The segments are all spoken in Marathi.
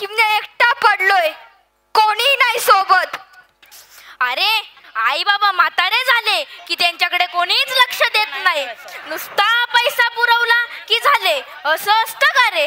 की मी एकटा पडलोय, कोणी नाही सोबत. अरे आई बाबा म्हातारे झाले की त्यांच्याकडे कोणीच लक्ष देत नाही. नुसता पैसा पुरवला की झाले असं असतं का रे?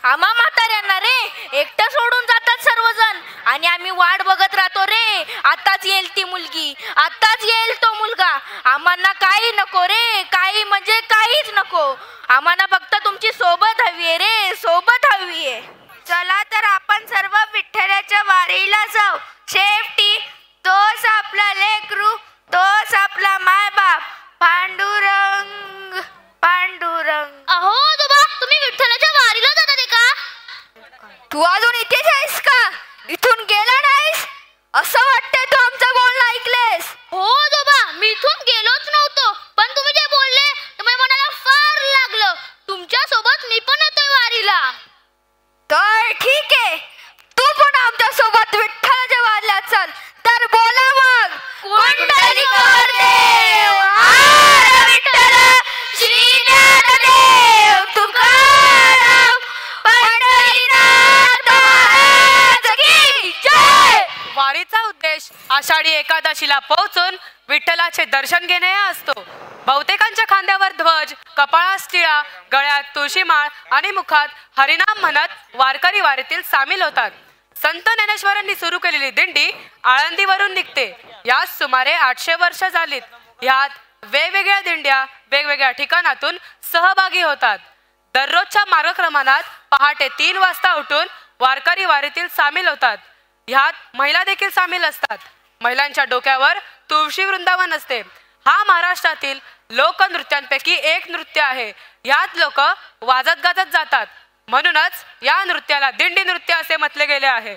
आम्हा म्हाताऱ्यांना रे एकटं सोडून जातात सर्वजण आणि आम्ही वाट बघत राहतो रे. आताच येईल ती मुलगी, आताच येईल तो मुलगा. आम्हाला काही नको रे, काही म्हणजे काहीच नको. आम्हाला फक्त तुमची सोबत हवी आहे रे, सोबत हवी आहे. चला तर आपण सर्व विठ्ठलाच्या वारीला जाऊ. शेवटी तोच आपला लेकरू, तोच आपला मायबाप. पांडुरंग पांडुरंग. अहो बाबा, तुम्ही विठ्ठलाच्या वारीला जातात का? तू अजून इथेच आहेस का? इथून गेला नाहीस असं वाटतंय. तू आमचं बोलणं ऐकलेस? हो बाबा, मी इथून गेलोच नव्हतो, पण तुम्ही जे बोलले ते माझ्या मनाला फार लागलं. तुमच्या सोबत मी पण येतोय वारीला. तर ठीक आहे, तू पण आमच्या सोबत विठ्ठलाच्या वारीला चल. तर बोला मग. कुंडलिक देव हर विठ्ठल, श्री ज्ञानदेव तुकाराम, पंढरीनाथ महाराज की जय. वारीचा उद्देश आषाढी एकादशीला पोहोचून विठ्ठलाचे दर्शन घेणे हा असतो. बहुतेकांच्या खांद्यावर ध्वज, कपाळात टिळा, गळ्यात तुळशीमाळ आणि मुखात हरिनाम म्हणत वारकरी वारीतील सामील होतात. संत ज्ञानेश्वरांनी सुरू केलेली दिंडी आळंदीवरून निघते. यात सुमारे 800 वर्ष झालीत. यात वेगवेगळ्या दिंड्या वेगवेगळ्या ठिकाणातून सहभागी होतात. दररोजच्या मार्गक्रमणात पहाटे 3 वाजता उठून वारकरी वारीतील सामील होतात. ह्यात महिला देखील सामील असतात. महिलांच्या डोक्यावर तुळशी वृंदावन असते. हा महाराष्ट्रातील लोकनृत्यांपैकी एक नृत्य आहे. यात लोक वाजत गाजत जातात, म्हणूनच या नृत्याला दिंडी नृत्य असे म्हटले गेले आहे.